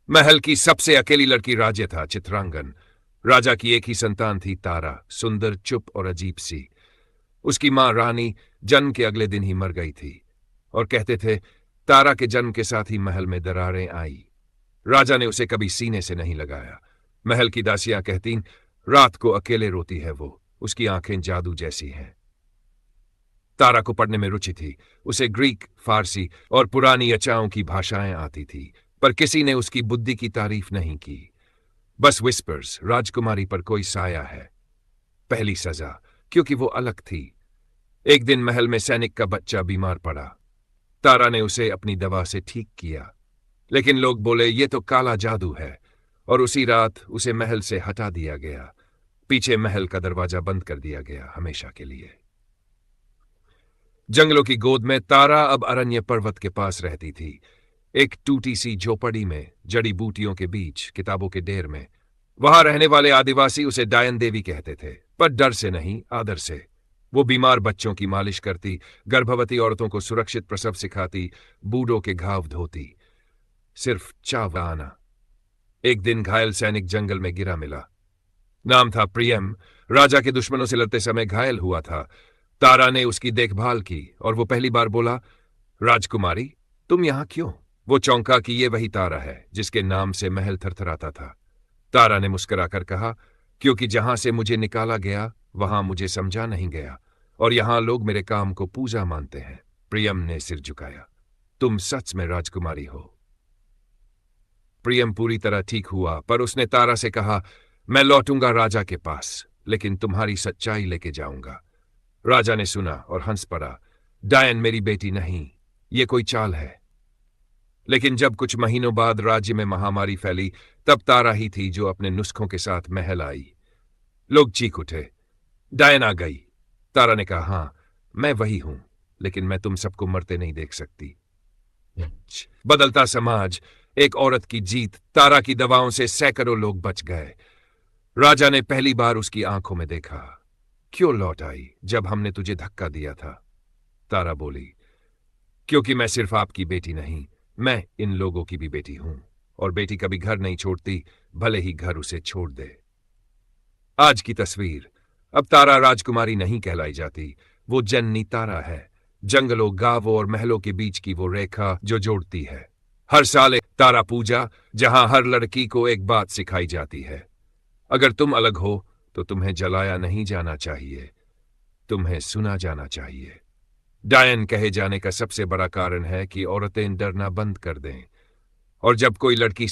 महल की सबसे अकेली लड़की राज्य था, चित्रांगन। राजा की एक ही संतान थी, तारा, सुंदर, चुप और अजीब सी। उसकी मां रानी जन्म के अगले दिन ही मर गई थी और कहते थे तारा के जन्म के साथ ही महल में दरारें आई। राजा ने उसे कभी सीने से नहीं लगाया। महल की दासियां कहती, रात को अकेले रोती है वो, उसकी आंखें जादू जैसी हैं। तारा को पढ़ने में रुचि थी। उसे ग्रीक, फारसी और पुरानी अचाओं की भाषाएं आती थी, पर किसी ने उसकी बुद्धि की तारीफ नहीं की। बस विस्पर्स, राजकुमारी पर कोई साया है। पहली सजा, क्योंकि वो अलग थी। एक दिन महल में सैनिक का बच्चा बीमार पड़ा। तारा ने उसे अपनी दवा से ठीक किया, लेकिन लोग बोले ये तो काला जादू है, और उसी रात उसे महल से हटा दिया गया। पीछे महल का दरवाजा बंद कर दिया गया, हमेशा के लिए। जंगलों की गोद में तारा अब अरण्य पर्वत के पास रहती थी, एक टूटी सी झोपड़ी में, जड़ी बूटियों के बीच, किताबों के ढेर में। वहां रहने वाले आदिवासी उसे डायन देवी कहते थे, पर डर से नहीं, आदर से। वो बीमार बच्चों की मालिश करती, गर्भवती औरतों को सुरक्षित प्रसव सिखाती, बूढ़ों के घाव धोती। सिर्फ चावाना। एक दिन घायल सैनिक जंगल में गिरा मिला। नाम था प्रियम। राजा के दुश्मनों से लड़ते समय घायल हुआ था। तारा ने उसकी देखभाल की और वो पहली बार बोला, राजकुमारी, तुम यहां क्यों? वो चौंका कि ये वही तारा है जिसके नाम से महल थरथराता था। तारा ने मुस्कुराकर कहा, क्योंकि जहां से मुझे निकाला गया वहां मुझे समझा नहीं गया, और यहां लोग मेरे काम को पूजा मानते हैं। प्रियम ने सिर झुकाया। तुम सच में राजकुमारी हो। प्रियम पूरी तरह ठीक हुआ, पर उसने तारा से कहा, मैं लौटूंगा राजा के पास, लेकिन तुम्हारी सच्चाई लेके जाऊंगा। राजा ने सुना और हंस पड़ा। डायन मेरी बेटी नहीं, ये कोई चाल है। लेकिन जब कुछ महीनों बाद राज्य में महामारी फैली, तब तारा ही थी जो अपने नुस्खों के साथ महल आई। लोग चीख उठे, डायन आ गई। तारा ने कहा, हां, मैं वही हूं, लेकिन मैं तुम सबको मरते नहीं देख सकती। बदलता समाज, एक औरत की जीत। तारा की दवाओं से सैकड़ों लोग बच गए। राजा ने पहली बार उसकी आंखों में देखा। क्यों लौट आई जब हमने तुझे धक्का दिया था? तारा बोली, क्योंकि मैं सिर्फ आपकी बेटी नहीं, मैं इन लोगों की भी बेटी हूं, और बेटी कभी घर नहीं छोड़ती, भले ही घर उसे छोड़ दे। आज की तस्वीर। अब तारा राजकुमारी नहीं कहलाई जाती, वो जननी तारा है। जंगलों, गांवों और महलों के बीच की वो रेखा जो जोड़ती है। हर साल एक तारा पूजा, जहां हर लड़की को एक बात सिखाई जाती है, अगर तुम अलग हो तो तुम्हें जलाया नहीं जाना चाहिए, तुम्हें सुना जाना चाहिए। डायन कहे जाने का सबसे बड़ा कारण है कि औरतें डरना बंद कर दें, और जब कोई लड़की